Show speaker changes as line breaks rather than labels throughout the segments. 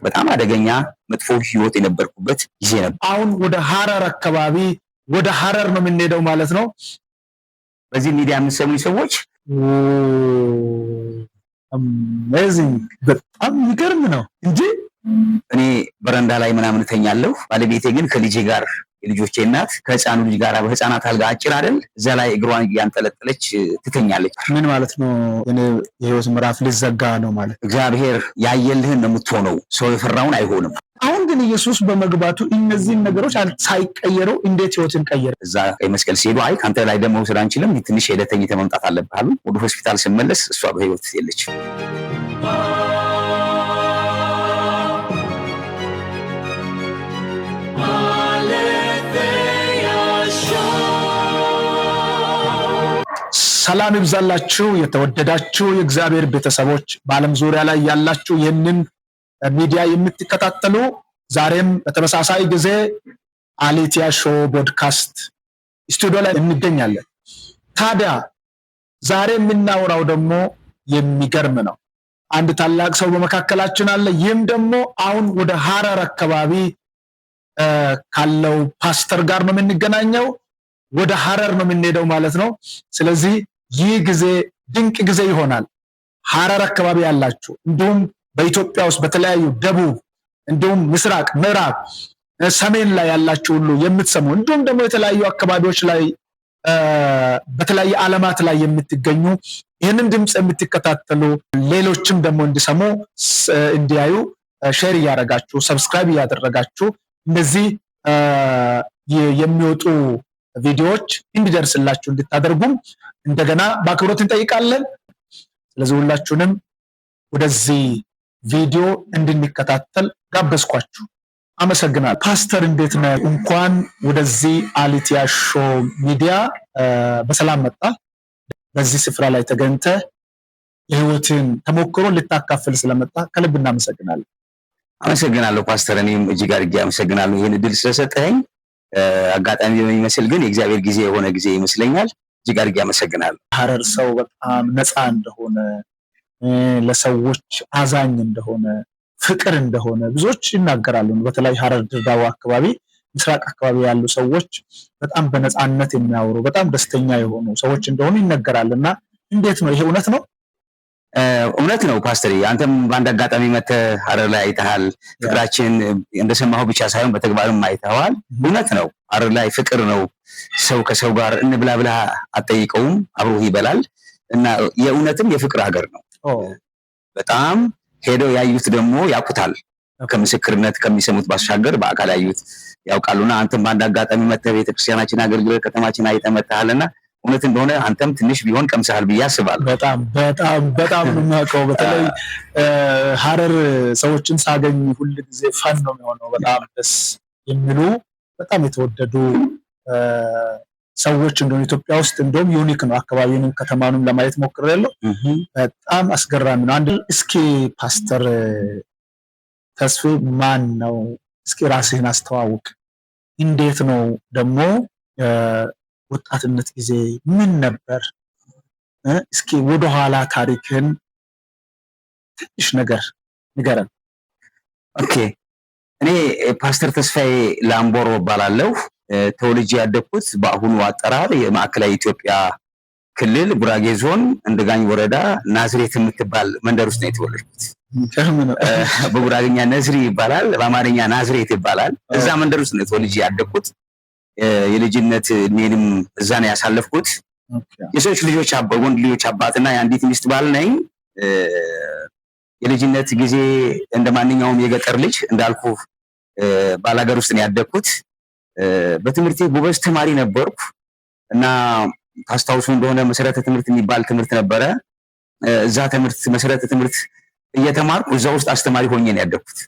በጣም አደገኛ መጥፎ ህይወት የነበርኩበት ጊዜ ነበር።
አሁን ወደ ሐረር አካባቢ ወደ ሐረር ነው የምንሄደው ማለት ነው።
በዚህ ሚዲያ የምትሰሙኝ ሰዎች
አሜዚንግ በጣም ይገርም ነው እንጂ
እኔ በረንዳ ላይ ምናምን ተኛለሁ። ባለቤቴ ግን ከልጄ ጋር የልጆቼ እናት ከህፃኑ ልጅ ጋር በህፃናት አልጋ አጭር አይደል እዛ ላይ እግሯን እያንጠለጠለች ትተኛለች።
ምን ማለት ነው? እኔ የህይወት ምዕራፍ ሊዘጋ ነው ማለት።
እግዚአብሔር ያየልህን ነው የምትሆነው፣ ሰው የፈራውን አይሆንም።
አሁን ግን ኢየሱስ በመግባቱ እነዚህን ነገሮች ሳይቀየረው እንዴት ህይወትን ቀየረ?
እዛ ቀይ መስቀል ሲሄዱ አይ ካንተ ላይ ደግሞ መውሰድ አንችልም፣ ትንሽ ሄደህ ተኝተህ መምጣት አለብህ አሉ። ወደ ሆስፒታል ስመለስ እሷ በህይወት የለችም።
ሰላም ይብዛላችሁ የተወደዳችሁ የእግዚአብሔር ቤተሰቦች በዓለም ዙሪያ ላይ ያላችሁ ይህንን ሚዲያ የምትከታተሉ ዛሬም በተመሳሳይ ጊዜ አሌቲያ ሾው ፖድካስት ስቱዲዮ ላይ እንገኛለን። ታዲያ ዛሬ የምናወራው ደግሞ የሚገርም ነው። አንድ ታላቅ ሰው በመካከላችን አለ። ይህም ደግሞ አሁን ወደ ሐረር አካባቢ ካለው ፓስተር ጋር ነው የምንገናኘው። ወደ ሐረር ነው የምንሄደው ማለት ነው። ስለዚህ ይህ ጊዜ ድንቅ ጊዜ ይሆናል። ሐረር አካባቢ ያላችሁ እንዲሁም በኢትዮጵያ ውስጥ በተለያዩ ደቡብ እንዲሁም ምስራቅ፣ ምዕራብ፣ ሰሜን ላይ ያላችሁ ሁሉ የምትሰሙ እንዲሁም ደግሞ የተለያዩ አካባቢዎች ላይ በተለያየ ዓለማት ላይ የምትገኙ ይህንን ድምፅ የምትከታተሉ ሌሎችም ደግሞ እንዲሰሙ እንዲያዩ ሼር እያደረጋችሁ ሰብስክራይብ እያደረጋችሁ እነዚህ የሚወጡ ቪዲዮዎች እንዲደርስላችሁ እንድታደርጉም እንደገና በአክብሮት እንጠይቃለን። ስለዚህ ሁላችሁንም ወደዚህ ቪዲዮ እንድንከታተል ጋበዝኳችሁ። አመሰግናለሁ። ፓስተር እንዴት ነህ? እንኳን ወደዚህ አሌቲያ ሾው ሚዲያ በሰላም መጣ። በዚህ ስፍራ ላይ ተገኝተህ የህይወትን ተሞክሮ ልታካፍል ስለመጣ ከልብ እናመሰግናለን።
አመሰግናለሁ ፓስተር። እኔም እጅግ አድርጌ አመሰግናለሁ ይህን እድል ስለሰጠኸኝ። አጋጣሚ የሚመስል ግን የእግዚአብሔር ጊዜ የሆነ ጊዜ ይመስለኛል። እጅግ አድርጌ አመሰግናለሁ።
ሐረር ሰው በጣም ነፃ እንደሆነ፣ ለሰዎች አዛኝ እንደሆነ፣ ፍቅር እንደሆነ ብዙዎች ይናገራሉ። በተለይ ሐረር ድሬዳዋ አካባቢ፣ ምስራቅ አካባቢ ያሉ ሰዎች በጣም በነፃነት የሚያወሩ በጣም ደስተኛ የሆኑ ሰዎች እንደሆኑ ይነገራልና እንዴት ነው ይሄ? እውነት ነው?
እውነት ነው ፓስተር። አንተም በአንድ አጋጣሚ መተህ ሐረር ላይ አይተሃል። ፍቅራችን እንደሰማሁ ብቻ ሳይሆን በተግባርም አይተዋል። እውነት ነው። ሐረር ላይ ፍቅር ነው። ሰው ከሰው ጋር እንብላ ብላ አትጠይቀውም፣ አብሮህ ይበላል እና የእውነትም የፍቅር ሀገር ነው። በጣም ሄደው ያዩት ደግሞ ያውቁታል። ከምስክርነት ከሚሰሙት ባሻገር በአካል ያዩት ያውቃሉና አንተም በአንድ አጋጣሚ መተህ ቤተክርስቲያናችን አገልግሎት ከተማችን አይተህ መተሃልና እውነት እንደሆነ አንተም ትንሽ ቢሆን ቀምሰሃል ብዬ አስባለሁ።
በጣም በጣም በጣም ነው የማውቀው። በተለይ ሐረር ሰዎችን ሳገኝ ሁል ጊዜ ፈን ነው የሚሆነው። በጣም ደስ የሚሉ በጣም የተወደዱ ሰዎች እንደሆነ ኢትዮጵያ ውስጥ እንደውም ዩኒክ ነው። አካባቢውንም ከተማኑም ለማየት ሞክሬያለሁ። በጣም አስገራሚ ነው። አንድ እስኪ ፓስተር ተስፌ ማን ነው? እስኪ ራስህን አስተዋውቅ። እንዴት ነው ደግሞ ወጣትነት ጊዜ ምን ነበር? እስኪ ወደኋላ ታሪክን ትንሽ ነገር ንገረን።
ኦኬ፣ እኔ ፓስተር ተስፋዬ ላምቦሮ እባላለሁ። ተወልጄ ያደግኩት በአሁኑ አጠራር የማዕከላዊ ኢትዮጵያ ክልል ጉራጌ ዞን እንደጋኝ ወረዳ ናዝሬት የምትባል መንደር ውስጥ ነው የተወለድኩት። በጉራጌኛ ነዝሪ ይባላል፣ በአማርኛ ናዝሬት ይባላል። እዛ መንደር ውስጥ ነው ተወልጄ ያደግኩት። የልጅነት እድሜንም እዛ ነው ያሳለፍኩት። የሶስት ልጆች ወንድ ልጆች አባትና የአንዲት ሚስት ባል ነኝ። የልጅነት ጊዜ እንደማንኛውም የገጠር ልጅ እንዳልኩ ባላገር ውስጥ ነው ያደግኩት። በትምህርቴ ጎበዝ ተማሪ ነበርኩ እና ታስታውሱ እንደሆነ መሰረተ ትምህርት የሚባል ትምህርት ነበረ። እዛ መሰረተ ትምህርት እየተማርኩ እዛ ውስጥ አስተማሪ ሆኜ ነው ያደግኩት።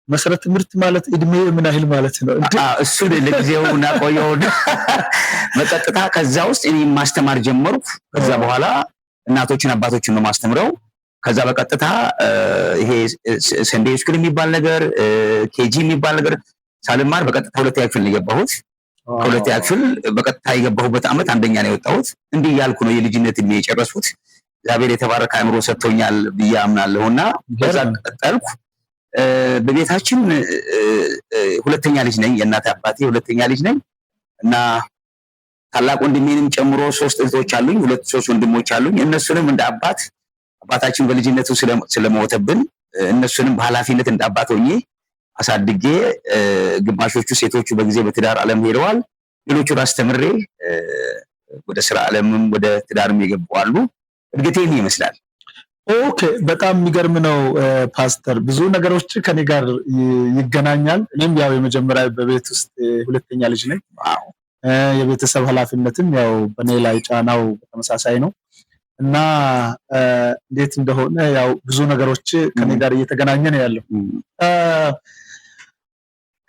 መሰረተ ትምህርት ማለት እድሜ ምን ያህል ማለት ነው?
እሱ ለጊዜው እናቆየው። በቀጥታ ከዛ ውስጥ እኔ ማስተማር ጀመርኩ። ከዛ በኋላ እናቶችን አባቶችን ነው ማስተምረው። ከዛ በቀጥታ ይሄ ሰንዴይ ስኩል የሚባል ነገር ኬጂ የሚባል ነገር ሳልማር በቀጥታ ሁለተኛ ክፍል ነው የገባሁት። ከሁለተኛ ክፍል በቀጥታ የገባሁበት ዓመት አንደኛ ነው የወጣሁት። እንዲህ ያልኩ ነው የልጅነት እድሜ የጨረስኩት። እግዚአብሔር የተባረከ አእምሮ ሰጥቶኛል ብዬ አምናለሁና በዛ ቀጠልኩ። በቤታችን ሁለተኛ ልጅ ነኝ። የእናቴ አባቴ ሁለተኛ ልጅ ነኝ እና ታላቅ ወንድሜንም ጨምሮ 3 እህቶች አሉኝ፣ 3 ወንድሞች አሉኝ። እነሱንም እንደ አባታችን በልጅነቱ ስለሞተብን እነሱንም በኃላፊነት እንደ አባት ሆኜ አሳድጌ ግማሾቹ ሴቶቹ በጊዜ በትዳር ዓለም ሄደዋል። ሌሎቹን አስተምሬ ወደ ስራ ዓለምም ወደ ትዳርም የገቡ አሉ። እድገቴ ይሄን ይመስላል።
ኦኬ፣ በጣም የሚገርም ነው ፓስተር። ብዙ ነገሮች ከኔ ጋር ይገናኛል። እኔም ያው የመጀመሪያ በቤት ውስጥ ሁለተኛ ልጅ ነኝ። የቤተሰብ ኃላፊነትም ያው በኔ ላይ ጫናው በተመሳሳይ ነው እና እንዴት እንደሆነ ያው ብዙ ነገሮች ከኔ ጋር እየተገናኘ ነው ያለው።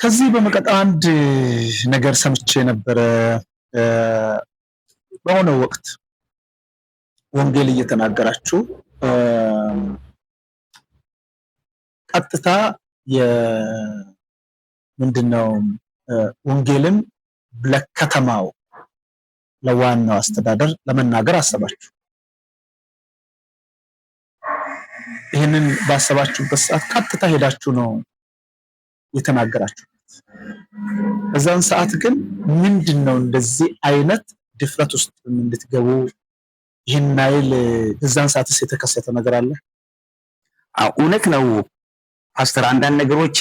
ከዚህ በመቀጠል አንድ ነገር ሰምቼ ነበረ። በሆነ ወቅት ወንጌል እየተናገራችሁ ቀጥታ ምንድነው ወንጌልን ለከተማው ለዋናው አስተዳደር ለመናገር አሰባችሁ። ይህንን ባሰባችሁበት ሰዓት ቀጥታ ሄዳችሁ ነው የተናገራችሁት። በዛን ሰዓት ግን ምንድነው እንደዚህ አይነት ድፍረት ውስጥ እንድትገቡ ይህን አይል በዛን ሰዓትስ የተከሰተ ነገር አለ?
እውነት ነው ፓስተር። አንዳንድ ነገሮች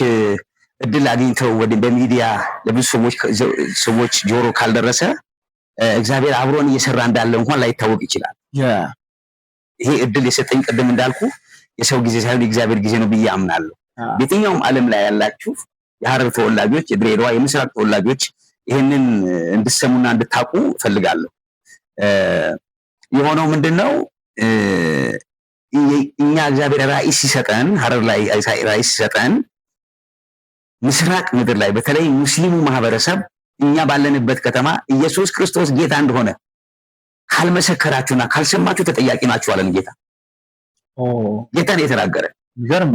እድል አግኝተው በሚዲያ ለብዙ ሰዎች ጆሮ ካልደረሰ እግዚአብሔር አብሮን እየሰራ እንዳለ እንኳን ላይታወቅ ይችላል። ይሄ እድል የሰጠኝ ቅድም እንዳልኩ የሰው ጊዜ ሳይሆን የእግዚአብሔር ጊዜ ነው ብዬ አምናለሁ። በየትኛውም ዓለም ላይ ያላችሁ የሐረር ተወላጆች፣ የድሬዳዋ፣ የምስራቅ ተወላጆች ይህንን እንድትሰሙና እንድታውቁ እፈልጋለሁ። የሆነው ምንድነው? እኛ እግዚአብሔር ራእይ ሲሰጠን፣ ሐረር ላይ ራእይ ሲሰጠን ምስራቅ ምድር ላይ በተለይ ሙስሊሙ ማህበረሰብ እኛ ባለንበት ከተማ ኢየሱስ ክርስቶስ ጌታ እንደሆነ ካልመሰከራችሁና ካልሰማችሁ ተጠያቂ ናችሁ አለን ጌታ። ጌታን የተናገረ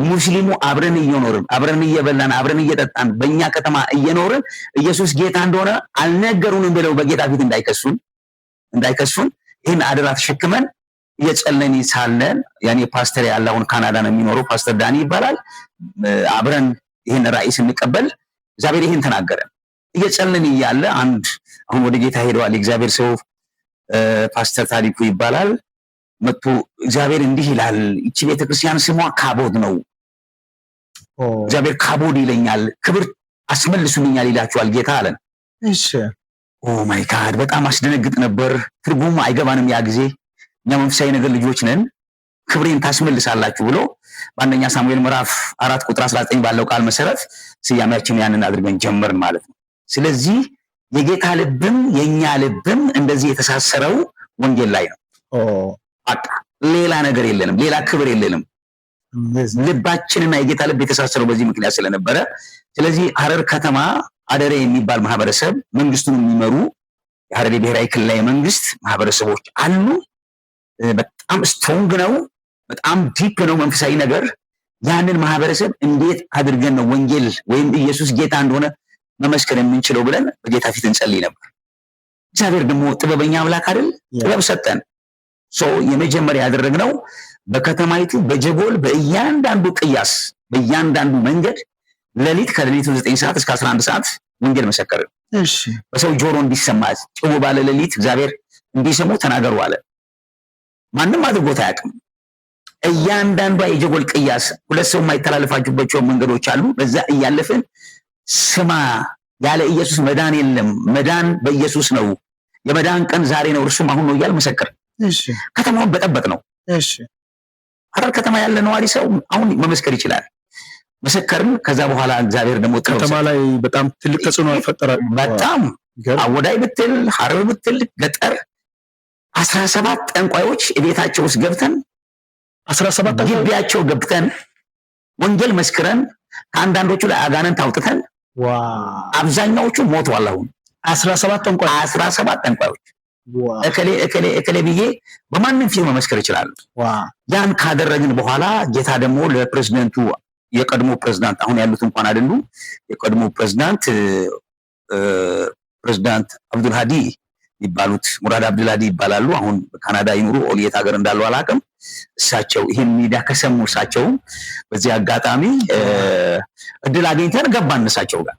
ሙስሊሙ አብረን እየኖርን አብረን እየበላን አብረን እየጠጣን በእኛ ከተማ እየኖርን ኢየሱስ ጌታ እንደሆነ አልነገሩንም ብለው በጌታ ፊት እንዳይከሱን ይህን አደራ ተሸክመን እየጸለይን ሳለን ያኔ ፓስተር ያለ አሁን ካናዳ ነው የሚኖረው ፓስተር ዳኒ ይባላል። አብረን ይህን ራእይ ስንቀበል እግዚአብሔር ይህን ተናገረ። እየጸለይን እያለ አንድ አሁን ወደ ጌታ ሄደዋል የእግዚአብሔር ሰው ፓስተር ታሪኩ ይባላል መጥቶ እግዚአብሔር እንዲህ ይላል፣ እቺ ቤተክርስቲያን ስሟ ካቦድ ነው፣ እግዚአብሔር ካቦድ ይለኛል፣ ክብር አስመልሱልኛል ይላችኋል ጌታ አለን።
እሺ
ኦ ማይ ጋድ በጣም አስደነግጥ ነበር። ትርጉሙ አይገባንም ያ ጊዜ። እኛ መንፈሳዊ ነገር ልጆች ነን። ክብሬን ታስመልሳላችሁ ብሎ በአንደኛ ሳሙኤል ምዕራፍ 4 ቁጥር 19 ባለው ቃል መሰረት ስያሜያችን ያንን አድርገን ጀመርን ማለት ነው። ስለዚህ የጌታ ልብም የኛ ልብም እንደዚህ የተሳሰረው ወንጌል ላይ ነው። በቃ ሌላ ነገር የለንም፣ ሌላ ክብር የለንም። ልባችንና የጌታ ልብ የተሳሰረው በዚህ ምክንያት ስለነበረ ስለዚህ ሐረር ከተማ አደሬ የሚባል ማህበረሰብ መንግስቱን የሚመሩ የሐረር ብሔራዊ ክልላዊ መንግስት ማህበረሰቦች አሉ። በጣም ስትሮንግ ነው፣ በጣም ዲፕ ነው መንፈሳዊ ነገር። ያንን ማህበረሰብ እንዴት አድርገን ነው ወንጌል ወይም ኢየሱስ ጌታ እንደሆነ መመስከር የምንችለው ብለን በጌታ ፊት እንጸልይ ነበር። እግዚአብሔር ደግሞ ጥበበኛ አምላክ አይደል? ጥበብ ሰጠን። የመጀመሪያ ያደረግነው በከተማይቱ በጀጎል በእያንዳንዱ ቅያስ በእያንዳንዱ መንገድ ከሌሊቱ 9 ሰዓት እስከ 11 ሰዓት ወንጌል መሰከርን።
እሺ
በሰው ጆሮ እንዲሰማ ጭው ባለ ሌሊት እግዚአብሔር እንዲሰሙ ተናገሩ አለ። ማንም አድርጎት አያውቅም። እያንዳንዷ የጀጎል ቅያስ 2 ሰው የማይተላለፋችሁባቸው መንገዶች አሉ። በዛ እያለፍን ስማ ያለ ኢየሱስ መዳን የለም፣ መዳን በኢየሱስ ነው፣ የመዳን ቀን ዛሬ ነው፣ እርሱም አሁን ነው እያል መሰከር።
እሺ
ከተማውን በጠበጥ ነው።
እሺ
ሐረር ከተማ ያለ ነዋሪ ሰው አሁን መመስከር ይችላል። መሰከርን። ከዛ በኋላ እግዚአብሔር ደግሞ
ከተማ ላይ በጣም ትልቅ ተጽዕኖ ፈጠረ።
በጣም አወዳይ ብትል ሐረር ብትል ገጠር 17 ጠንቋዮች ቤታቸው ውስጥ ገብተን
17
ግቢያቸው ገብተን ወንጌል መስክረን ከአንዳንዶቹ ላይ አጋንንት አውጥተን አብዛኛዎቹ ሞተዋል። አሁን 17 ጠንቋዮች እከሌ ብዬ በማንም ፊት መመስከር ይችላል። ያን ካደረግን በኋላ ጌታ ደግሞ ለፕሬዝዳንቱ የቀድሞ ፕሬዝዳንት አሁን ያሉት እንኳን አይደሉም፣ የቀድሞ ፕሬዝዳንት አብዱል ሃዲ የሚባሉት ሙራድ አብዱላዲ ይባላሉ። አሁን በካናዳ ይኑሩ ኦልየት ሀገር እንዳሉ አላውቅም። እሳቸው ይህን ሚዲያ ከሰሙ እሳቸው በዚህ አጋጣሚ እድል አግኝተን ገባን እሳቸው ጋር።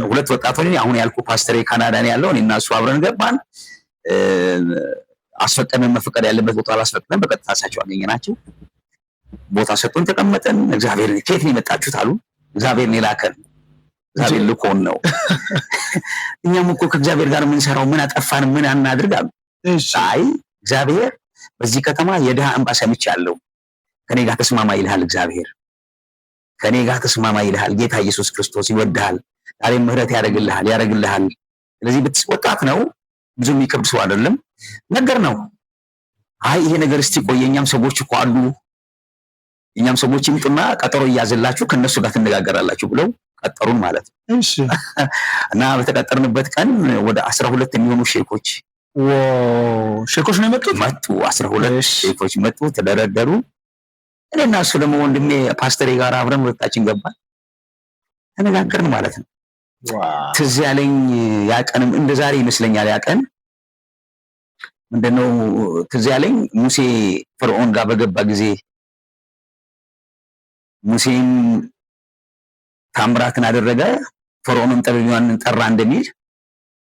ሁለት ወጣቶች አሁን ያልኩ ፓስተር ካናዳ ነው ያለው፣ እኔና እሱ አብረን ገባን። አስፈቀደን መፈቀድ ያለበት ቦታ አላስፈቀደን፣ በቀጥታ እሳቸው አገኘናቸው። ቦታ ሰጡን፣ ተቀመጠን። እግዚአብሔር ከየት ነው የመጣችሁት አሉ። እግዚአብሔር ነው የላከን፣ እግዚአብሔር ልኮን ነው። እኛም እኮ ከእግዚአብሔር ጋር የምንሰራው ምን አጠፋን ምን አናድርግ አሉ። አይ እግዚአብሔር በዚህ ከተማ የድሃ እንባ ሰምቻለሁ፣ ከኔ ጋር ተስማማ ይልሃል እግዚአብሔር፣ ከኔ ጋር ተስማማ ይልሃል። ጌታ ኢየሱስ ክርስቶስ ይወድሃል፣ ዛሬም ምህረት ያደርግልሃል። ስለዚህ ወጣት ነው፣ ብዙ የሚከብድ ሰው አይደለም። ነገር ነው። አይ ይሄ ነገር እስቲ ቆይ የኛም ሰዎች እኮ አሉ፣ የኛም ሰዎች ይምጡና ቀጠሮ እያዘላችሁ ከነሱ ጋር ትነጋገራላችሁ ብለው ቀጠሩን ማለት ነው። እሺ። እና በተቀጠርንበት ቀን ወደ 12 የሚሆኑ ሼኮች ነው የመጡት። 12 ሼኮች መጡ፣ ተደረደሩ። እኔና እሱ ደግሞ ወንድሜ ፓስተሬ ጋር አብረን ወጣችን ገባን፣ ተነጋገርን ማለት ነው። ትዝ ያለኝ ያ ቀንም እንደ ዛሬ ይመስለኛል። ያ ቀን ምንድነው ትዝ ያለኝ ሙሴ ፈርዖን ጋር በገባ ጊዜ ሙሴም ታምራትን አደረገ፣ ፈርዖንም ጠቢባንን ጠራ እንደሚል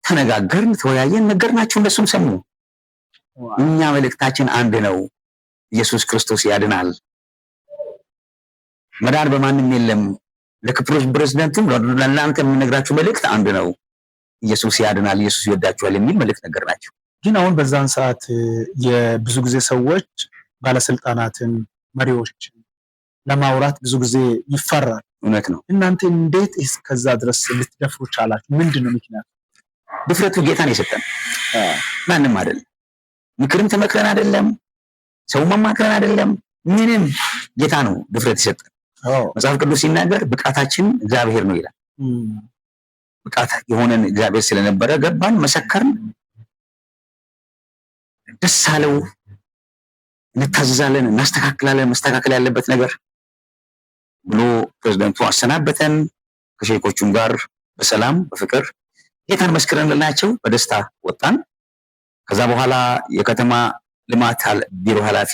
ተነጋገርን፣ ተወያየን፣ ነገርናቸው፣ እነሱም ሰሙ። እኛ መልእክታችን አንድ ነው፣ ኢየሱስ ክርስቶስ ያድናል፣ መዳን በማንም የለም፣ ለክፍሎች ፕሬዝዳንቱም ለእናንተ የምነግራችሁ መልእክት አንድ ነው፣ ኢየሱስ ያድናል፣ ኢየሱስ ይወዳችኋል የሚል መልእክት ነገርናቸው።
ግን አሁን በዛን ሰዓት የብዙ ጊዜ ሰዎች ባለስልጣናትን መሪዎችን ለማውራት ብዙ ጊዜ ይፈራል።
እውነት ነው።
እናንተ እንዴት እስከዛ ድረስ ልትደፍሩ ቻላችሁ? ምንድነው ምክንያቱ?
ድፍረቱ ጌታን የሰጠን ማንም አይደለም። ምክርም ተመክረን አይደለም፣ ሰው ማማክረን አይደለም፣ ምንም ጌታ ነው ድፍረት የሰጠን። መጽሐፍ ቅዱስ ሲናገር ብቃታችን እግዚአብሔር ነው ይላል። ብቃት የሆነን እግዚአብሔር ስለነበረ ገባን፣ መሰከርን፣ ደስ አለው፣ እንታዘዛለን፣ እናስተካክላለን፣ መስተካከል ያለበት ነገር ብሎ ፕሬዝዳንቱ አሰናበተን። ከሼኮቹም ጋር በሰላም በፍቅር ጌታን መስክረንላቸው በደስታ ወጣን። ከዛ በኋላ የከተማ ልማት ቢሮ ኃላፊ፣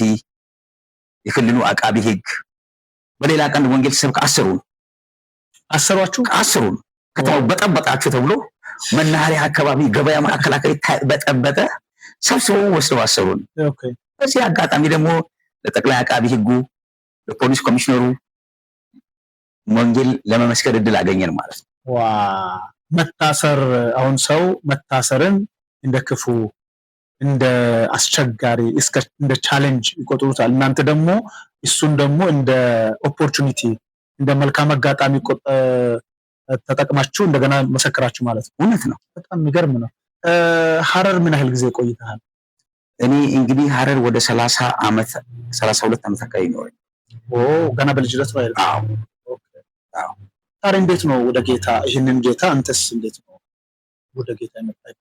የክልሉ አቃቢ ሕግ በሌላ ቀን ወንጌል ሲሰብክ አሰሩን። ከተማው በጠበጣችሁ ተብሎ መናኸሪያ አካባቢ ገበያ ማዕከል አካባቢ በጠበጠ ሰብስበው ወስደው አሰሩን። በዚህ አጋጣሚ ደግሞ ለጠቅላይ አቃቢ ሕጉ ለፖሊስ ኮሚሽነሩ ወንጌል ለመመስከር እድል አገኘን ማለት ነው።
መታሰር፣ አሁን ሰው መታሰርን እንደ ክፉ እንደ አስቸጋሪ እንደ ቻሌንጅ ይቆጥሩታል። እናንተ ደግሞ እሱን ደግሞ እንደ ኦፖርቹኒቲ እንደ መልካም አጋጣሚ ተጠቅማችሁ እንደገና መሰከራችሁ ማለት ነው።
እውነት ነው።
በጣም የሚገርም ነው። ሐረር ምን ያህል ጊዜ ቆይተሃል?
እኔ እንግዲህ ሐረር ወደ 32 ዓመት አካባቢ ነው።
ገና በልጅነት ነው አይደል? አዎ። ታዲያ እንዴት ነው ወደ ጌታ ይህንን ጌታ አንተስ እንዴት ነው ወደ ጌታ የመጣህ?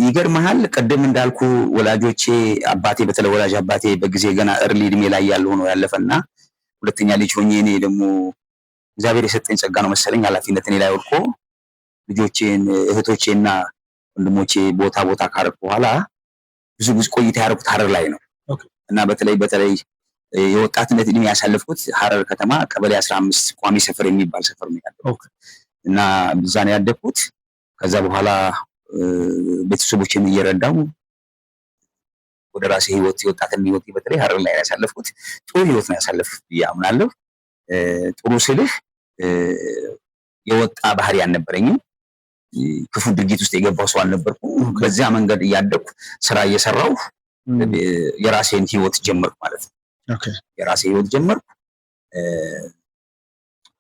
ይገርምሃል፣ ቅድም እንዳልኩ ወላጆቼ አባቴ በተለይ ወላጅ አባቴ በጊዜ ገና እርሊ እድሜ ላይ ያለው ነው ያለፈና ሁለተኛ ልጅ ሆኜ እኔ ደግሞ እግዚአብሔር የሰጠኝ ጸጋ ነው መሰለኝ ኃላፊነት እኔ ላይ ወድቆ ልጆቼን እህቶቼና ወንድሞቼ ቦታ ካረኩ በኋላ ብዙ ቆይታ ያደረኩት ሐረር ላይ ነው እና በተለይ የወጣትነት እድሜ ያሳለፍኩት ሐረር ከተማ ቀበሌ 15 ቋሚ ሰፈር የሚባል ሰፈር ነው ያደረኩት እና እዛ ነው ያደግኩት። ከዛ በኋላ ቤተሰቦችን እየረዳው ወደ ራሴ የወጣትን ህይወት በተለይ ሐረር ላይ ያሳለፍኩት ጥሩ ህይወት ነው ያሳለፍኩት ብዬ አምናለሁ። ጥሩ ስልህ የወጣ ባህሪ አልነበረኝም። ክፉ ድርጊት ውስጥ የገባው ሰው አልነበርኩም። በዚያ መንገድ እያደግኩ ስራ እየሰራሁ የራሴን ህይወት ጀመርኩ ማለት ነው። የራሴ ህይወት ጀመርኩ።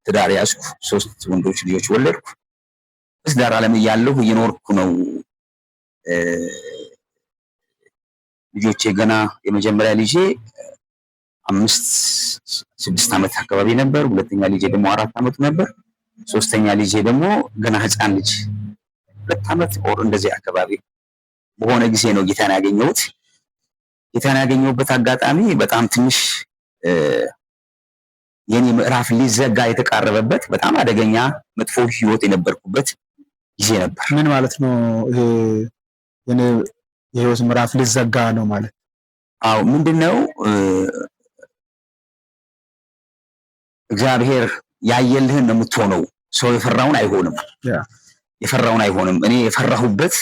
ትዳር ያዝኩ። 3 ወንዶች ልጆች ወለድኩ። በትዳር ዓለም እያለሁ እየኖርኩ ነው። ልጆቼ ገና የመጀመሪያ ልጄ 5-6 ዓመት አካባቢ ነበር። ሁለተኛ ልጄ ደግሞ 4 ዓመቱ ነበር። ሶስተኛ ልጄ ደግሞ ገና ህፃን ልጅ 2 ዓመት ኦር እንደዚህ አካባቢ በሆነ ጊዜ ነው ጌታን ያገኘሁት። ጌታን ያገኘሁበት አጋጣሚ በጣም ትንሽ የኔ ምዕራፍ ሊዘጋ የተቃረበበት በጣም አደገኛ መጥፎ ህይወት የነበርኩበት ጊዜ ነበር።
ምን ማለት ነው ይሄ የኔ የህይወት ምዕራፍ ሊዘጋ ነው ማለት?
አዎ ምንድነው እግዚአብሔር ያየልህን ነው የምትሆነው። ሰው የፈራውን አይሆንም፣ የፈራውን አይሆንም። እኔ የፈራሁበት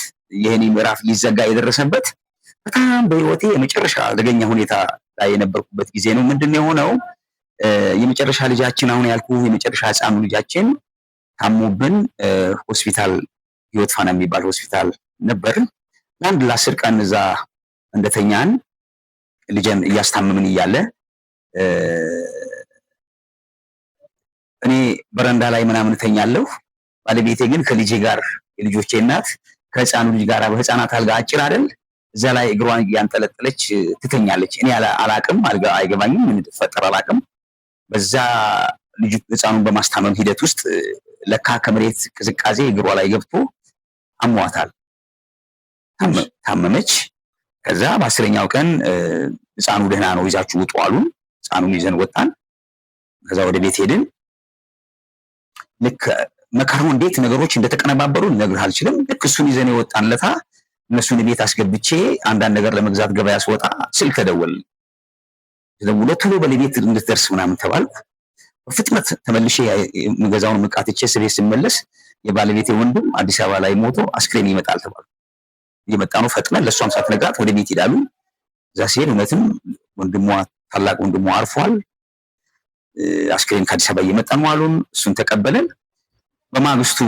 የኔ ምዕራፍ ሊዘጋ የደረሰበት በጣም በህይወቴ የመጨረሻ አደገኛ ሁኔታ ላይ የነበርኩበት ጊዜ ነው። ምንድነው የሆነው? የመጨረሻ ልጃችን አሁን ያልኩ የመጨረሻ ህፃኑ ልጃችን ታሞብን ሆስፒታል ህይወት ፋና የሚባል ሆስፒታል ነበር። ለአንድ ለ10 ቀን እዛ እንደተኛን ልጅን እያስታመምን እያለ እኔ በረንዳ ላይ ምናምን ተኛለሁ። ባለቤቴ ግን ከልጄ ጋር የልጆቼ እናት ከህፃኑ ልጅ ጋር በህፃናት አልጋ አጭር አይደል እዛ ላይ እግሯን እያንጠለጠለች ትተኛለች። እኔ አላቅም፣ አይገባኝም፣ ምን ተፈጠረ አላቅም። በዛ ልጅ ህፃኑን በማስታመም ሂደት ውስጥ ለካ ከመሬት ቅዝቃዜ እግሯ ላይ ገብቶ አሟታል። ታመመች። ከዛ በ10ኛው ቀን ህፃኑ ደህና ነው ይዛችሁ ውጡ አሉን። ህፃኑን ይዘን ወጣን። ከዛ ወደ ቤት ሄድን። ልክ መከራው እንዴት ነገሮች እንደተቀነባበሩ ልነግርህ አልችልም። ልክ እሱን ይዘን የወጣንለታ እነሱን ቤት አስገብቼ አንዳንድ ነገር ለመግዛት ገበያ ስወጣ ስልክ ተደወለልኝ። ቶሎ በቤት እንድትደርስ ምናምን ተባልኩ። በፍጥነት ተመልሼ የምገዛውን ዕቃ ትቼ ስቤት ስመለስ የባለቤቴ ወንድም አዲስ አበባ ላይ ሞቶ አስክሬን ይመጣል ተባልኩ። እየመጣ ነው ፈጥነን ለእሷም ሳትነግራት ወደ ቤት ሄዳሉ። እዛ ሲሄድ እውነትም ወንድሟ ታላቅ ወንድሟ አርፏል። አስክሬን ከአዲስ አበባ እየመጣ ነው አሉን። እሱን ተቀበልን። በማግስቱ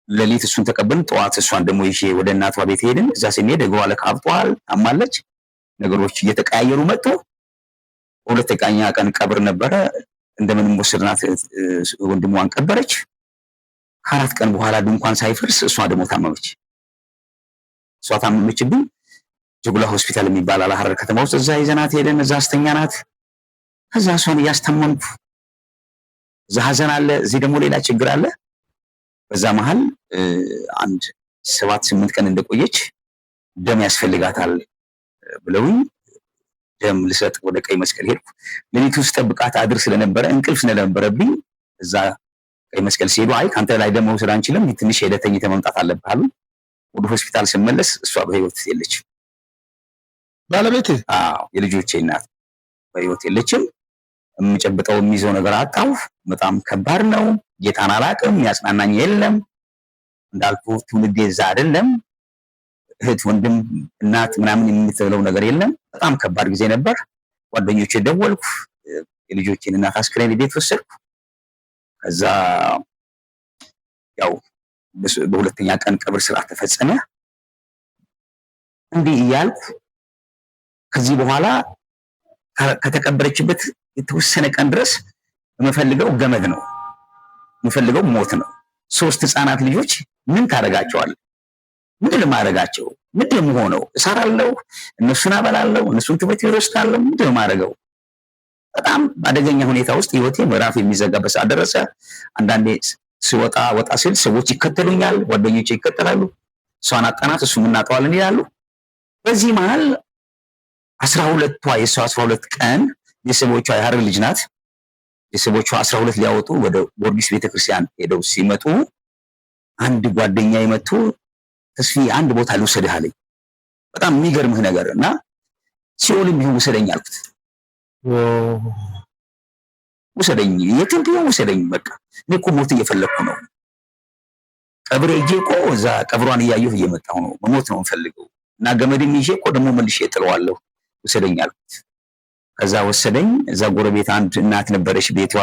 ሌሊት እሱን ተቀበልን። ጠዋት እሷን ደግሞ ይዤ ወደ እናቷ ቤት ሄድን። እዛ ስንሄድ እግሯ ለካ አብጧል፣ ታማለች። ነገሮች እየተቀያየሩ መጡ። በሁለተኛ ቀን ቀብር ነበረ። እንደምንም ወሰድናት፣ ወንድሟን ቀበረች። ከ4 ቀን በኋላ ድንኳን ሳይፈርስ እሷ ደግሞ ታመመች። እሷ ታመመችብኝ። ጅጉላ ሆስፒታል የሚባል አለ ሐረር ከተማ ውስጥ። እዛ ይዘናት ሄደን እዛ አስተኛናት። ከዛ እሷን እያስታመምኩ እዛ ሀዘን አለ፣ እዚህ ደግሞ ሌላ ችግር አለ። በዛ መሃል አንድ 7-8 ቀን እንደቆየች ደም ያስፈልጋታል ብለውኝ ደም ልሰጥ ወደ ቀይ መስቀል ሄድኩ። ሌሊት ውስጥ ጠብቃት አድር ስለነበረ እንቅልፍ ስለነበረብኝ እዛ ቀይ መስቀል ሲሄዱ አይ ካንተ ላይ ደም መውሰድ አንችልም፣ ትንሽ ሄደህ ተኝተህ መምጣት አለብህ አሉ። ወደ ሆስፒታል ስመለስ እሷ በህይወት የለችም።
ባለቤቴ?
አዎ የልጆቼ እናት በህይወት የለችም። የምጨብጠው የሚይዘው ነገር አጣሁ። በጣም ከባድ ነው። ጌታን አላቅም፣ ያጽናናኝ የለም። እንዳልኩ ትውልዴ እዛ አይደለም። እህት ወንድም እናት ምናምን የምትለው ነገር የለም። በጣም ከባድ ጊዜ ነበር። ጓደኞቼ ደወልኩ። የልጆቼን እናት አስክሬን ቤት ወሰድኩ። ከዛ ያው በሁለተኛ ቀን ቀብር ስርዓት ተፈጸመ። እንዲህ እያልኩ ከዚህ በኋላ ከተቀበረችበት የተወሰነ ቀን ድረስ የምፈልገው ገመድ ነው፣ የምፈልገው ሞት ነው። 3 ህፃናት ልጆች ምን ታደርጋቸዋለህ? ምንድን ለማድረጋቸው? ምንድን የምሆነው? እሰራለሁ፣ እነሱን አበላለሁ፣ እነሱን ትምህርት ይወስዳለሁ። ምንድን የማደርገው? በጣም አደገኛ ሁኔታ ውስጥ ህይወቴ ምዕራፍ የሚዘጋበት ሰዓት ደረሰ። አንዳንዴ ወጣ ሲል ሰዎች ይከተሉኛል፣ ጓደኞቼ ይከተላሉ። እሷን አጣናት፣ እሱ እናጠዋለን ይላሉ። በዚህ መሃል 12ቷ የእሷ 12 ቀን የሰቦቿ የሐረር ልጅ ናት። የሰቦቿ 12 ሊያወጡ ወደ ጊዮርጊስ ቤተክርስቲያን ሄደው ሲመጡ አንድ ጓደኛ የመጡ ተስፋ አንድ ቦታ ልውሰድህ አለኝ። በጣም የሚገርምህ ነገር እና ሲኦልም ቢሆን ውሰደኝ አልኩት። ውሰደኝ፣ የትም ቢሆን ውሰደኝ። በቃ እኔ እኮ ሞት እየፈለግኩ ነው። ቀብሬ ሄጄ እኮ እዛ ቀብሯን እያየሁ እየመጣሁ ነው። መሞት ነው የምፈልገው እና ገመድም ይዤ እኮ ደግሞ መልሼ እጥለዋለሁ። ውሰደኝ አልኩት። ከዛ ወሰደኝ። እዛ ጎረቤት አንድ እናት ነበረች፣ ቤቷ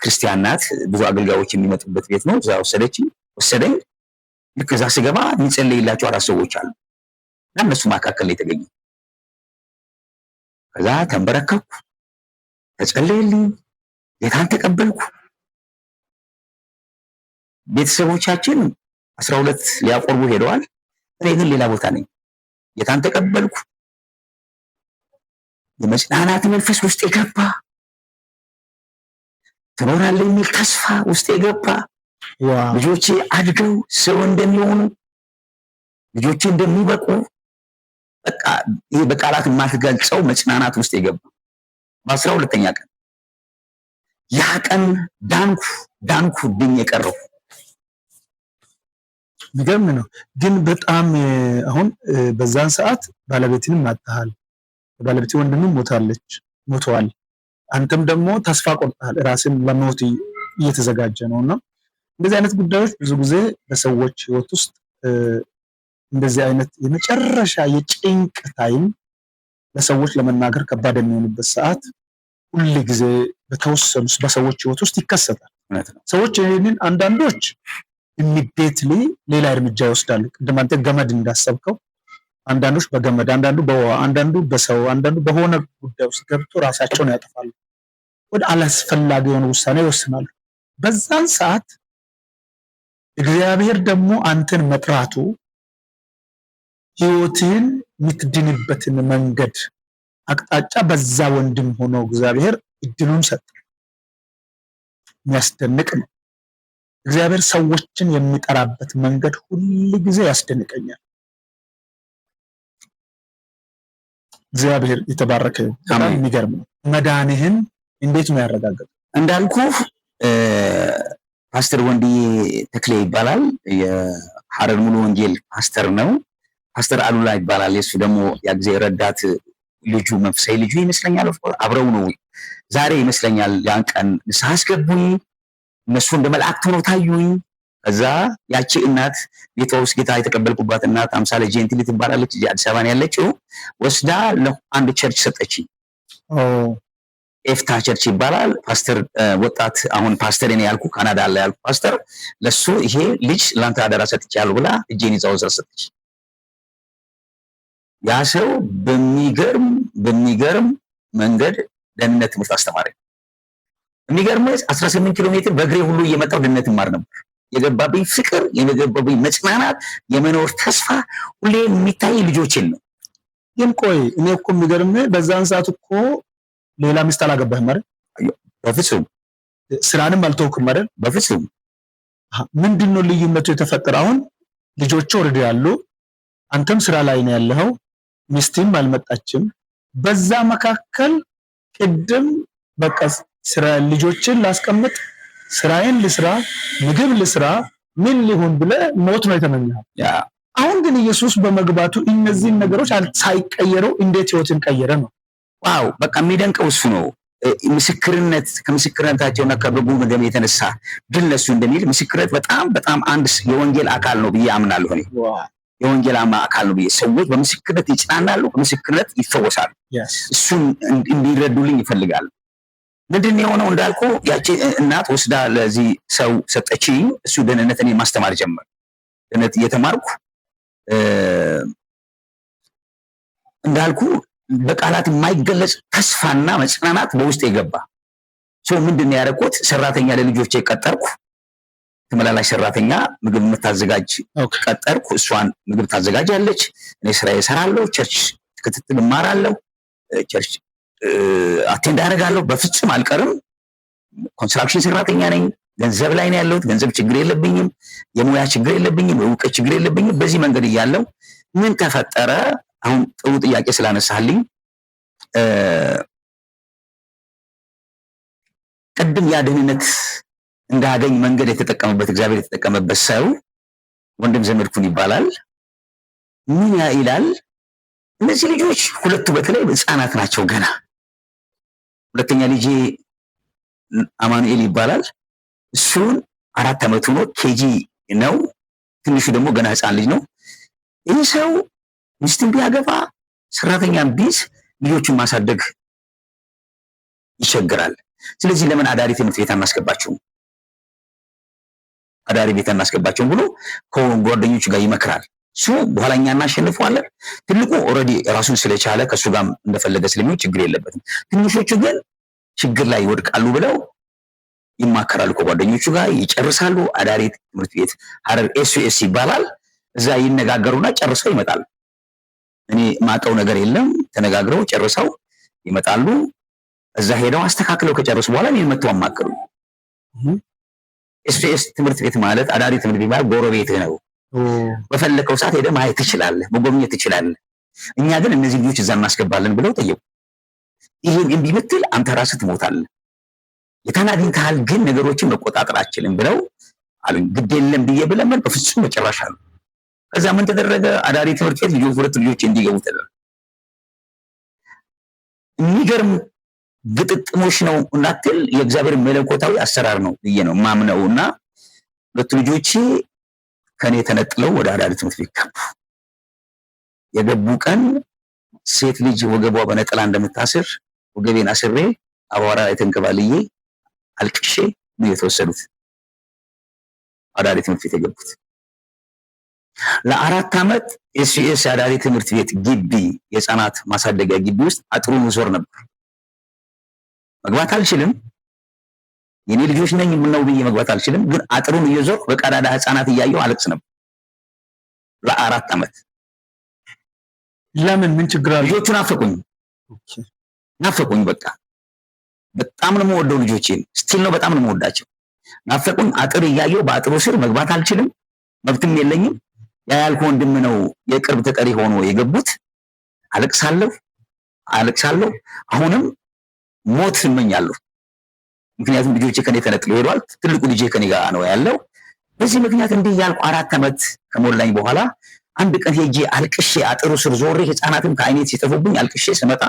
ክርስቲያን ናት፣ ብዙ አገልጋዮች የሚመጡበት ቤት ነው። እዛ ወሰደኝ። ልክ እዛ ስገባ የሚጸለይላቸው 4 ሰዎች አሉ እና እነሱ መካከል ላይ የተገኘ። ከዛ ተንበረከኩ፣ ተጸለየልኝ፣ ጌታን ተቀበልኩ። ቤተሰቦቻችን 12 ሊያቆርቡ ሄደዋል። እኔ ግን ሌላ ቦታ ነኝ። ጌታን ተቀበልኩ። የመጽናናት መንፈስ ውስጥ የገባ ትኖራለህ የሚል ተስፋ ውስጥ የገባ ልጆቼ አድገው ሰው እንደሚሆኑ ልጆቼ እንደሚበቁ በቃ ይሄ በቃላት የማትገልጸው መጽናናት ውስጥ የገባ በ12ኛ ቀን ያ ቀን ዳንኩ ድኝ የቀረው
የሚገርም ነው። ግን በጣም አሁን በዛን ሰዓት ባለቤትንም አጣሃል፣ ባለቤት ወንድምም ሞተዋል። አንተም ደግሞ ተስፋ ቆርጠሃል፣ ራስን ለሞት እየተዘጋጀ ነውና እንደዚህ አይነት ጉዳዮች ብዙ ጊዜ በሰዎች ህይወት ውስጥ እንደዚህ አይነት የመጨረሻ የጭንቅ ታይም ለሰዎች ለመናገር ከባድ የሚሆንበት ሰዓት ሁሉ ጊዜ በተወሰኑ በሰዎች ህይወት ውስጥ ይከሰታል። ሰዎች ይህንን አንዳንዶች ኢሚዲየትሊ ሌላ እርምጃ ይወስዳሉ። ቅድም አንተ ገመድ እንዳሰብከው አንዳንዶች በገመድ፣ አንዳንዱ በውሃ፣ አንዳንዱ በሰው፣ አንዳንዱ በሆነ ጉዳይ ውስጥ ገብቶ ራሳቸውን ያጠፋሉ። ወደ አላስፈላጊ የሆነ ውሳኔ ይወስናሉ። በዛን ሰዓት እግዚአብሔር ደግሞ አንተን መጥራቱ ህይወትን የምትድንበትን መንገድ አቅጣጫ በዛ ወንድም ሆኖ እግዚአብሔር እድሉን ሰጠ። የሚያስደንቅ ነው። እግዚአብሔር ሰዎችን የሚጠራበት መንገድ ሁል ጊዜ ያስደንቀኛል። እግዚአብሔር የተባረከ በጣም የሚገርም ነው። መዳንህን እንዴት ነው ያረጋገጠው?
እንዳልኩ ፓስተር ወንድዬ ተክሌ ይባላል። የሐረር ሙሉ ወንጌል ፓስተር ነው። ፓስተር አሉላ ይባላል። የሱ ደግሞ ያጊዜ ረዳት ልጁ መንፈሳዊ ልጁ ይመስለኛል። አብረው ነው ዛሬ ይመስለኛል ያን ቀን ንስሐ አስገቡኝ። እነሱ እንደ መላእክት ነው ታዩኝ። ከዛ ያቺ እናት ቤቷ ውስጥ ጌታ የተቀበልኩባት እናት አምሳለ ጄንትሊ ትባላለች። እዚህ አዲስ አበባ ያለችው ወስዳ ለአንድ ቸርች ሰጠችኝ። ኤፍታ ቸርች ይባላል። ፓስተር ወጣት አሁን ፓስተር እኔ ያልኩ ካናዳ አለ ያልኩ ፓስተር ለሱ ይሄ ልጅ ላንተ አደራ ሰጥቻለሁ ብላ እጄን ይዛው ሰጠች። ያ ሰው በሚገርም መንገድ ደህንነት ትምህርት አስተማሪ። የሚገርም 18 ኪሎ ሜትር በእግሬ ሁሉ እየመጣው ደህንነት ማር ነበር። የገባብኝ ፍቅር፣ የገባብኝ መጽናናት፣ የመኖር ተስፋ ሁሌ የሚታይ ልጆችን ነው።
ግን ቆይ እኔ እኮ የሚገርም በዛን ሰዓት እኮ ሌላ ሚስት አላገባህም አይደል?
በፍጹም።
ስራንም አልተውክም አይደል?
በፍጹም።
ምንድነው ልዩነቱ የተፈጠረ? አሁን ልጆቹ ወርድ ያሉ፣ አንተም ስራ ላይ ነው ያለኸው፣ ሚስትም አልመጣችም። በዛ መካከል ቅድም በቃ ስራ ልጆችን ላስቀምጥ፣ ስራዬን ልስራ፣ ምግብ ልስራ፣ ምን ሊሆን ብለህ ሞት ነው የተመኘው። አሁን ግን ኢየሱስ በመግባቱ እነዚህን ነገሮች ሳይቀየሩ እንዴት ህይወትን ቀየረ ነው።
ዋው! በቃ የሚደንቀው እሱ ነው። ምስክርነት ከምስክርነታቸውና ከበጉ ደም የተነሳ ድል ለሱ እንደሚል ምስክርነት በጣም አንድ የወንጌል አካል ነው ብዬ አምናለሁ። እኔ የወንጌል አካል ነው ብዬ ሰዎች በምስክርነት ይጽናናሉ፣ በምስክርነት ይፈወሳሉ። እሱን እንዲረዱልኝ ይፈልጋሉ። ምንድን የሆነው እንዳልኩ ያቺ እናት ወስዳ ለዚህ ሰው ሰጠችኝ። እሱ ደህንነትን ማስተማር ጀመር። ደህንነት እየተማርኩ እንዳልኩ በቃላት የማይገለጽ ተስፋና መጽናናት በውስጥ የገባ ሰው። ምንድን ነው ያደረኩት? ሰራተኛ ለልጆቼ ቀጠርኩ። ተመላላሽ ሰራተኛ ምግብ የምታዘጋጅ ቀጠርኩ። እሷን ምግብ ታዘጋጃለች፣ እኔ ስራ እሰራለሁ። ቸርች ክትትል እማራለሁ፣ ቸርች አቴንድ አደርጋለሁ። በፍጹም አልቀርም። ኮንስትራክሽን ሰራተኛ ነኝ። ገንዘብ ላይ ነው ያለሁት። ገንዘብ ችግር የለብኝም። የሙያ ችግር የለብኝም። የእውቀት ችግር የለብኝም። በዚህ መንገድ እያለው ምን ተፈጠረ? አሁን ጥሩ ጥያቄ ስላነሳልኝ ቅድም ያ ደህንነት እንዳገኝ መንገድ የተጠቀመበት እግዚአብሔር የተጠቀመበት ሰው ወንድም ዘመድኩን ይባላል። ምን ይላል? እነዚህ ልጆች ሁለቱ በተለይ ህፃናት ናቸው ገና። ሁለተኛ ልጄ አማኑኤል ይባላል። እሱን 4 ዓመቱ ነው፣ ኬጂ ነው። ትንሹ ደግሞ ገና ህፃን ልጅ ነው። ይህ ሰው ሚስትን ቢያገባ ሰራተኛን ቢዝ ልጆቹን ማሳደግ ይቸግራል። ስለዚህ ለምን አዳሪ ትምህርት ቤት አናስገባቸውም? አዳሪ ቤት አናስገባቸውም ብሎ ከጓደኞቹ ጋር ይመክራል። እሱ በኋላኛ እናሸንፈዋለን። ትልቁ ኦልሬዲ ራሱን ስለቻለ ከሱ ጋር እንደፈለገ ስለሚሆን ችግር የለበትም። ትንሾቹ ግን ችግር ላይ ይወድቃሉ ብለው ይማከራሉ። ከጓደኞቹ ጋር ይጨርሳሉ። አዳሪ ትምህርት ቤት ሐረር ኤስዩኤስ ይባላል። እዛ ይነጋገሩና ጨርሰው ይመጣሉ። እኔ ማቀው ነገር የለም። ተነጋግረው ጨርሰው ይመጣሉ። እዛ ሄደው አስተካክለው ከጨረሱ በኋላ እኔን መጥተው አማከሩ። ኤስዩኤስ ትምህርት ቤት ማለት አዳሪ ትምህርት ቤት ማለት ጎረቤትህ ነው። በፈለከው ሰዓት ሄደህ ማየት ትችላለህ፣ መጎብኘት ትችላለህ። እኛ ግን እነዚህ ልጆች እዛ እናስገባለን ብለው ጠየቁ። ይሄን እምቢ ብትል አንተ ራስህ ትሞታለህ። ጌታን አግኝተሃል፣ ግን ነገሮችን መቆጣጠር አትችልም ብለው አሉኝ። ግድ የለም ብዬ ብለምን በፍጹም መጨረሻ ነው። ከዛ ምን ተደረገ? አዳሪ ትምህርት ቤት ሁለት ልጆች እንዲገቡ ተደረገ። የሚገርም ግጥጥሞች ነው እናትል የእግዚአብሔር መለኮታዊ አሰራር ነው ብዬ ነው ማምነውና ሁለት ልጆቼ ከኔ ተነጥለው ወደ አዳሪ ትምህርት ቤት ገቡ። የገቡ ቀን ሴት ልጅ ወገቧ በነጠላ እንደምታስር ወገቤን አስሬ አቧራ ላይ ተንከባልዬ አልቅሼ ነው የተወሰዱት። አዳሪ ትምህርት ቤት የገቡት ለ4 ዓመት ኤስኤስ አዳሪ ትምህርት ቤት ግቢ የህፃናት ማሳደጊያ ግቢ ውስጥ አጥሩን ዞር ነበር። መግባት አልችልም፣ የኔ ልጆች ነኝ ምነው ብዬ መግባት አልችልም፣ ግን አጥሩን እየዞር በቀዳዳ ህፃናት እያየሁ አለቅስ ነበር ለ4 ዓመት።
ለምን? ምን ችግር አለ?
ልጆቹ ናፈቁኝ። በቃ በጣም ነው የምወደው ልጆቼን፣ ስቲል ነው በጣም ነው የምወዳቸው። ናፈቁኝ። አጥር እያየሁ በአጥሩ ስር መግባት አልችልም፣ መብትም የለኝም። ያ ያልኩ ወንድም ነው የቅርብ ተጠሪ ሆኖ የገቡት። አለቅሳለሁ። አሁንም ሞት እመኛለሁ። ምክንያቱም ልጆቼ ከኔ ተነጥለው ሄደዋል። ትልቁ ልጄ ከኔ ጋር ነው ያለው። በዚህ ምክንያት እንዲህ ያልኩ 4 ዓመት ከሞላኝ በኋላ አንድ ቀን ሄጄ አልቅሼ አጥሩ ስር ዞሬ ህፃናትም ከአይኔ ሲጠፉብኝ አልቅሼ ስመጣ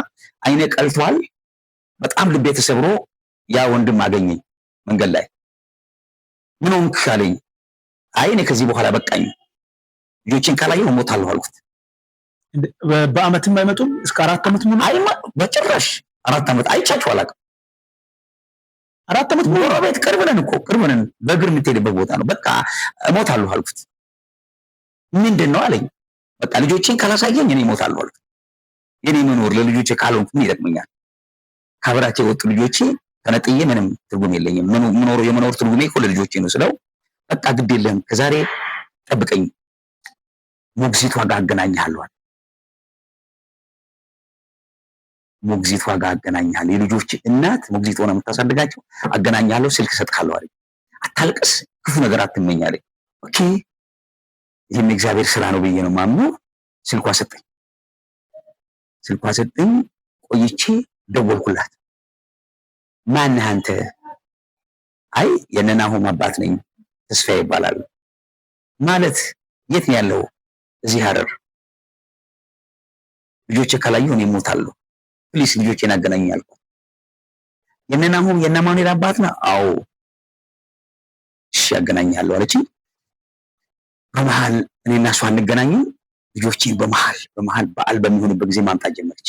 አይኔ ቀልቷል። በጣም ልቤ ተሰብሮ ያ ወንድም አገኘኝ መንገድ ላይ። ምን ሆንክ አለኝ። አይ እኔ ከዚህ በኋላ በቃኝ፣ ልጆቼን ካላየሁ እሞታለሁ አልኩት።
በአመትም አይመጡም? እስከ 4 ዓመት ምን?
አይ በጭራሽ 4 ዓመት አይቻቸው አላውቅም። 4 ዓመት ቤት ቅርብ ነን፣ በእግር የምትሄድበት ቦታ ነው። በቃ እሞታለሁ አልኩት። ምንድን ነው አለኝ። በቃ ልጆቼን ካላሳየኝ እኔ እሞታለሁ አልኩት። የኔ መኖር ለልጆቼ ካልሆንኩ ምን ይጠቅመኛል? ከአብራቸው የወጡ ልጆቼ ተነጥዬ ምንም ትርጉም የለኝም። የመኖር ትርጉሜ እኮ ለልጆቼ ነው ስለው በቃ ግድ የለም ከዛሬ ጠብቀኝ፣ ሞግዚቷ ጋር አገናኝሃለሁ አለ። ሞግዚቷ ጋር አገናኝሃለሁ፣ የልጆች እናት ሞግዚት ሆና የምታሳድጋቸው አገናኝሃለሁ፣ ስልክ እሰጥሃለሁ አለኝ። አታልቅስ፣ ክፉ ነገር አትመኝ አለኝ። ኦኬ ይህም የእግዚአብሔር ስራ ነው ብዬ ነው ማምነው። ስልኳ ሰጠኝ። ቆይቼ ደወልኩላት። ማነህ አንተ? አይ የነናሆም አባት ነኝ፣ ተስፋዬ ይባላል። ማለት የት ነው ያለው? እዚህ ሐረር። ልጆቼ ካላየሁ እኔ እሞታለሁ፣ ፕሊስ ልጆቼን አገናኝ አልኩት። የነናሆም የነማኑኤል አባት ነው? አዎ። እሺ አገናኛለሁ አለችኝ። በመሃል እኔና እሷ እንገናኝም። ልጆቼን በመሃል በዓል በሚሆንበት ጊዜ ማምጣት ጀመረች።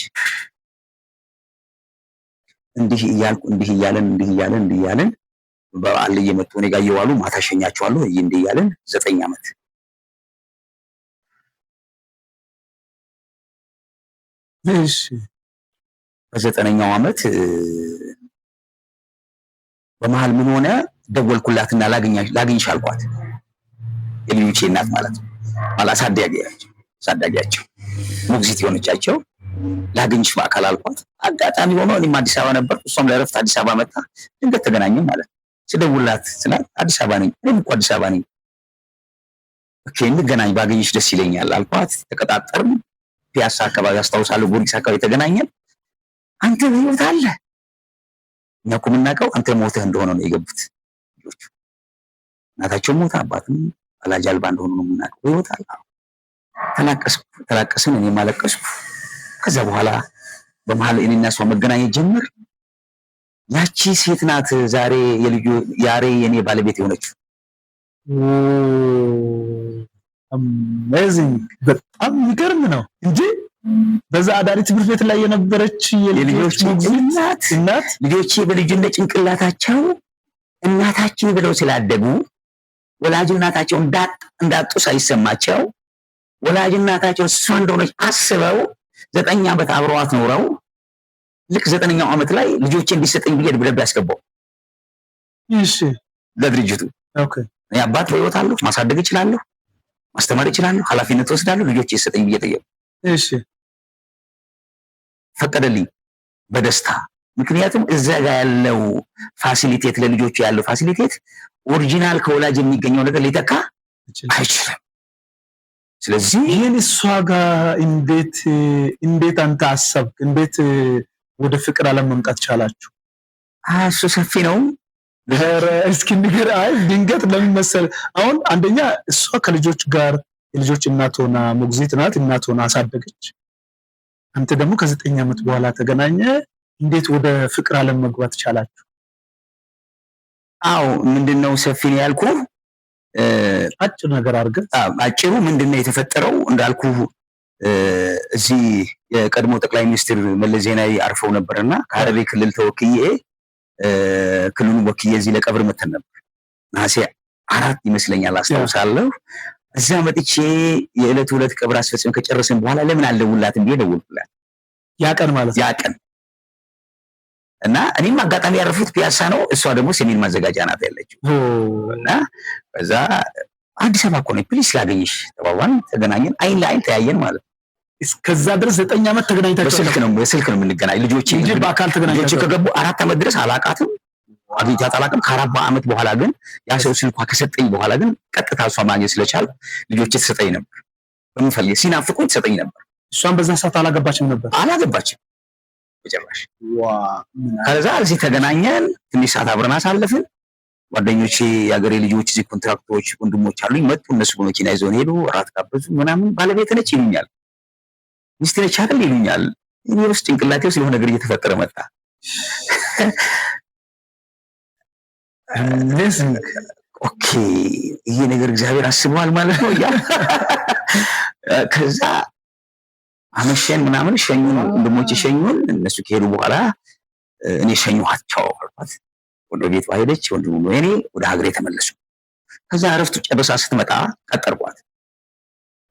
እንዲህ እያለን በዓል ላይ እየመጡ እኔ ጋር እየዋሉ ማታ ሸኛቸዋለሁ። እንዲህ እያለን 9 ዓመት
እሺ።
በ9ኛው ዓመት በመሃል ምን ሆነ? ደወልኩላትና ላግኝሽ አልኳት። የልጆቼ እናት ማለት ነው። አሳዳጊያቸው ሞግዚት የሆነቻቸው ላግኝሽ በአካል አልኳት። አጋጣሚ ሆኖ እኔም አዲስ አበባ ነበር፣ እሷም ለረፍት አዲስ አበባ መጣ። ድንገት ተገናኘን ማለት ነው። ስደውላት ስላት አዲስ አበባ ነኝ፣ እኔም እኮ አዲስ አበባ ነኝ። ኦኬ እንገናኝ፣ ባገኝሽ ደስ ይለኛል አልኳት። ተቀጣጠርን። ፒያሳ አካባቢ አስታውሳለሁ፣ ጊዮርጊስ አካባቢ ተገናኘን። አንተ በህይወት አለ? እኛ እኮ የምናውቀው አንተ ሞተህ እንደሆነ ነው የገቡት ልጆቹ። እናታቸው ሞተ፣ አባትም ወላጅ አልባ እንደሆኑ ነው የምናውቀው። በህይወት አለ? ተላቀስን፣ እኔም አለቀስኩ። ከዛ በኋላ በመሀል እኔና እሷ መገናኘት ጀመር። ያቺ ሴት ናት ዛሬ የኔ ባለቤት የሆነችው።
አሜዚንግ! በጣም ይገርም ነው እንጂ በዛ አዳሪ ትምህርት ቤት ላይ የነበረች የልጆች እናት
ልጆቼ በልጅነት ጭንቅላታቸው እናታችን ብለው ስላደጉ ወላጅ እናታቸው እንዳጡ ሳይሰማቸው ወላጅ እናታቸው እሷ እንደሆነች አስበው 9 ዓመት አብረዋት ኖረው ልክ 9ኛው ዓመት ላይ ልጆቼ እንዲሰጠኝ ብዬ ደብዳቤ ያስገባው።
እሺ
ለድርጅቱ
ኦኬ
እኔ አባት በህይወት አለሁ፣ ማሳደግ እችላለሁ፣ ማስተማር እችላለሁ፣ ኃላፊነት ወስዳለሁ፣ ልጆቼ ይሰጠኝ ብዬ ጠየቁ።
እሺ
ፈቀደልኝ በደስታ። ምክንያቱም እዛ ጋር ያለው ፋሲሊቴት ለልጆቹ ያለው ፋሲሊቴት ኦሪጂናል ከወላጅ የሚገኘው ነገር ሊተካ አይችልም። ስለዚህ
ይህን እሷ ጋር እንዴት አንተ አሰብክ? እንዴት ወደ ፍቅር ዓለም መምጣት ቻላችሁ?
እሱ ሰፊ ነው።
እስኪ ንገር። አይ ድንገት ለምን መሰለህ አሁን አንደኛ እሷ ከልጆች ጋር የልጆች እናት ሆና ሞግዚት ናት፣ እናት ሆና አሳደገች። አንተ ደግሞ ከ9 ዓመት በኋላ ተገናኘ። እንዴት ወደ ፍቅር ዓለም መግባት ቻላችሁ?
አዎ ምንድነው ሰፊ ነው ያልኩህ።
አጭር ነገር አድርገህ
አጭሩ ምንድነው የተፈጠረው እንዳልኩ እዚህ የቀድሞ ጠቅላይ ሚኒስትር መለስ ዜናዊ አርፈው ነበርና ከሐረሪ ክልል ተወክዬ ክልሉን ወክዬ እዚህ ለቀብር መተን ነበር። ነሐሴ 4 ይመስለኛል አስታውሳለሁ። እዛ መጥቼ የዕለት ሁለት ቀብር አስፈጽመን ከጨረስን በኋላ ለምን አልደውልላትም ብዬ ደወልኩላት።
ያ ቀን ማለት
ያ ቀን እና እኔም አጋጣሚ ያረፉት ፒያሳ ነው፣ እሷ ደግሞ ሰሜን ማዘጋጃ ናት ያለችው። እና ከዛ አዲስ አበባ እኮ ነኝ ፕሊስ ላገኝሽ ተባባን፣ ተገናኘን፣ አይን ለአይን ተያየን ማለት ነው።
እስከዛ ድረስ 9 ዓመት ተገናኝታችሁ?
በስልክ ነው የምንገናኝ። ልጆቼ
በአካል ተገናኝታችሁ
ከገቡ 4 ዓመት ድረስ አላቃትም፣ አግኝቻት አላቅም። ከ40 ዓመት በኋላ ግን ያ ሰው ስልኳ ከሰጠኝ በኋላ ግን ቀጥታ እሷ ማግኘት ስለቻል ልጆቼ ትሰጠኝ ነበር፣ በምፈልግ ሲናፍቁኝ ትሰጠኝ ነበር።
እሷን በዛ ሰዓት አላገባችም ነበር?
አላገባችም በጭራሽ። ከዛ እዚህ ተገናኘን፣ ትንሽ ሰዓት አብረን አሳለፍን። ጓደኞቼ የአገሬ ልጆች እዚህ ኮንትራክቶች ወንድሞች አሉኝ፣ መጡ። እነሱ በመኪና ይዘውን ሄዱ፣ እራት ጋበዙ ምናምን። ባለቤት ነች ይሉኛል፣ ሚስት ነች አይደል ይሉኛል። እኔ ውስጥ ጭንቅላቴ ውስጥ የሆነ ነገር እየተፈጠረ መጣ። ኦኬ ይሄ ነገር እግዚአብሔር አስበዋል ማለት ነው። ያ ከዛ አመሸን ምናምን፣ ሸኙን፣ ወንድሞቼ ሸኙን። እነሱ ከሄዱ በኋላ እኔ ሸኙኋቸው አልኳት። ወደ ቤት ሄደች፣ ወንድሙ እኔ ወደ ሀገሬ ተመለሱ። ከዛ እረፍቱ ጨርሳ ስትመጣ ቀጠርኳት፣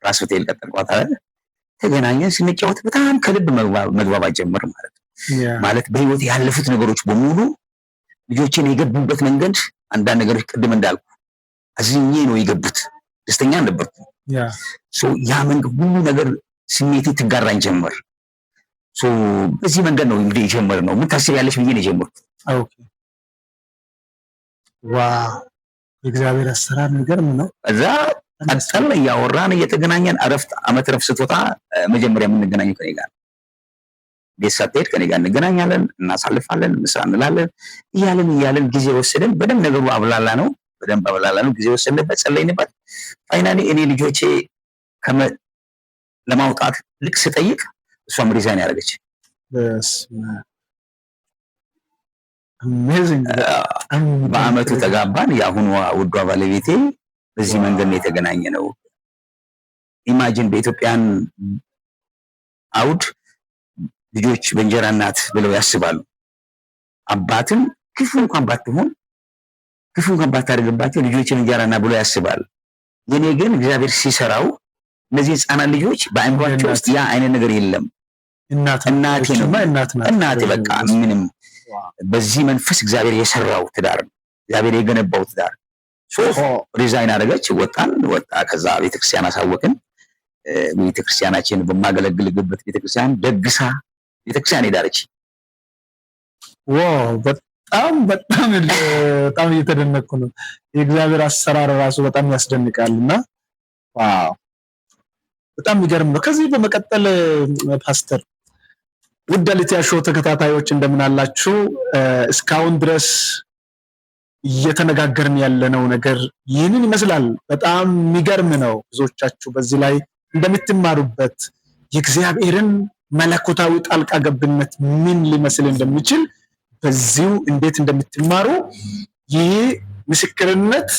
ራስ ሆቴል ቀጠርኳት አለ። ተገናኘን፣ ስንጫወት በጣም ከልብ መግባባት ጀመር ማለት ነው። ማለት በህይወት ያለፉት ነገሮች በሙሉ ልጆቼን የገቡበት መንገድ፣ አንዳንድ ነገሮች ቅድም እንዳልኩ አዝኜ ነው የገቡት፣ ደስተኛ ነበርኩ። ያ መንገድ ሁሉ ነገር ስሜቴ ትጋራኝ ጀመር። በዚህ መንገድ ነው እንግዲህ የጀመርነው። ምን ታስቢያለሽ ብዬ ነው የጀመርኩት።
ኦኬ ዋው የእግዚአብሔር አሰራር የሚገርም ነው።
እዛ ቀጠል እያወራን እየተገናኘን ዓመት ረፍት ስትወጣ መጀመሪያ የምንገናኘው ከኔ ጋር ቤት ሳትሄድ ከኔ ጋር እንገናኛለን፣ እናሳልፋለን፣ ምሳ እንላለን። እያለን ጊዜ ወሰደን። በደንብ ነገሩ አብላላ ነው፣ ጊዜ ወሰደንበት፣ ጸለይንበት። ፋይናሊ እኔ ልጆቼ ለማውጣት ልክ ስጠይቅ እሷም ሪዛይን ያደረገች። በአመቱ ተጋባን። የአሁኗ ውዷ ባለቤቴ በዚህ መንገድ ነው የተገናኘ ነው። ኢማጂን በኢትዮጵያን አውድ ልጆች በእንጀራ እናት ብለው ያስባሉ። አባትም ክፉ እንኳን ባታደርግባቸው ልጆችን እንጀራ እናት ብለው ያስባል። የኔ ግን እግዚአብሔር ሲሰራው እነዚህ ህፃናት ልጆች በአእምሯቸው ውስጥ ያ አይነት ነገር የለም። እናቴ ነው እናቴ በቃ ምንም። በዚህ መንፈስ እግዚአብሔር የሰራው ትዳር ነው፣ እግዚአብሔር የገነባው ትዳር። ሪዛይን አደረገች፣ ወጣ። ከዛ ቤተክርስቲያን አሳወቅን። ቤተክርስቲያናችን በማገለግልበት ቤተክርስቲያን ደግሳ ቤተክርስቲያን ሄዳለች።
ዋው በጣም እየተደነቅኩ ነው። የእግዚአብሔር አሰራር ራሱ በጣም ያስደንቃልና ዋው በጣም የሚገርም ነው። ከዚህ በመቀጠል ፓስተር ውድ አሊቲያ ሾው ተከታታዮች እንደምን አላችሁ? እስካሁን ድረስ እየተነጋገርን ያለነው ነገር ይህንን ይመስላል። በጣም የሚገርም ነው። ብዙዎቻችሁ በዚህ ላይ እንደምትማሩበት የእግዚአብሔርን መለኮታዊ ጣልቃ ገብነት ምን ሊመስል እንደሚችል በዚሁ እንዴት እንደምትማሩ ይህ ምስክርነት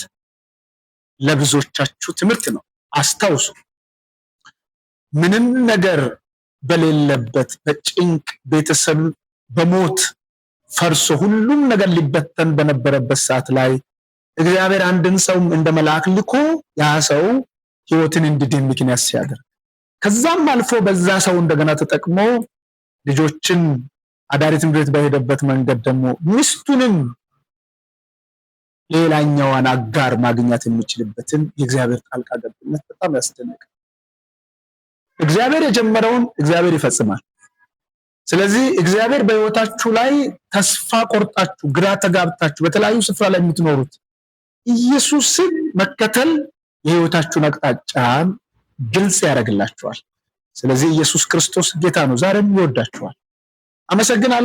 ለብዙዎቻችሁ ትምህርት ነው። አስታውሱ፣ ምንም ነገር በሌለበት በጭንቅ ቤተሰብ በሞት ፈርሶ ሁሉም ነገር ሊበተን በነበረበት ሰዓት ላይ እግዚአብሔር አንድን ሰው እንደ መልአክ ልኮ ያ ሰው ሕይወትን እንዲድን ምክንያት ሲያደርግ ከዛም አልፎ በዛ ሰው እንደገና ተጠቅሞ ልጆችን አዳሪ ትምህርት ቤት በሄደበት መንገድ ደግሞ ሚስቱንም ሌላኛዋን አጋር ማግኘት የሚችልበትን የእግዚአብሔር ጣልቃ ገብነት በጣም ያስደንቃል። እግዚአብሔር የጀመረውን እግዚአብሔር ይፈጽማል። ስለዚህ እግዚአብሔር በሕይወታችሁ ላይ ተስፋ ቆርጣችሁ ግራ ተጋብታችሁ በተለያዩ ስፍራ ላይ የምትኖሩት ኢየሱስን መከተል የሕይወታችሁን አቅጣጫ ግልጽ ያደርግላችኋል። ስለዚህ ኢየሱስ ክርስቶስ ጌታ ነው። ዛሬም ይወዳችኋል። አመሰግናለሁ።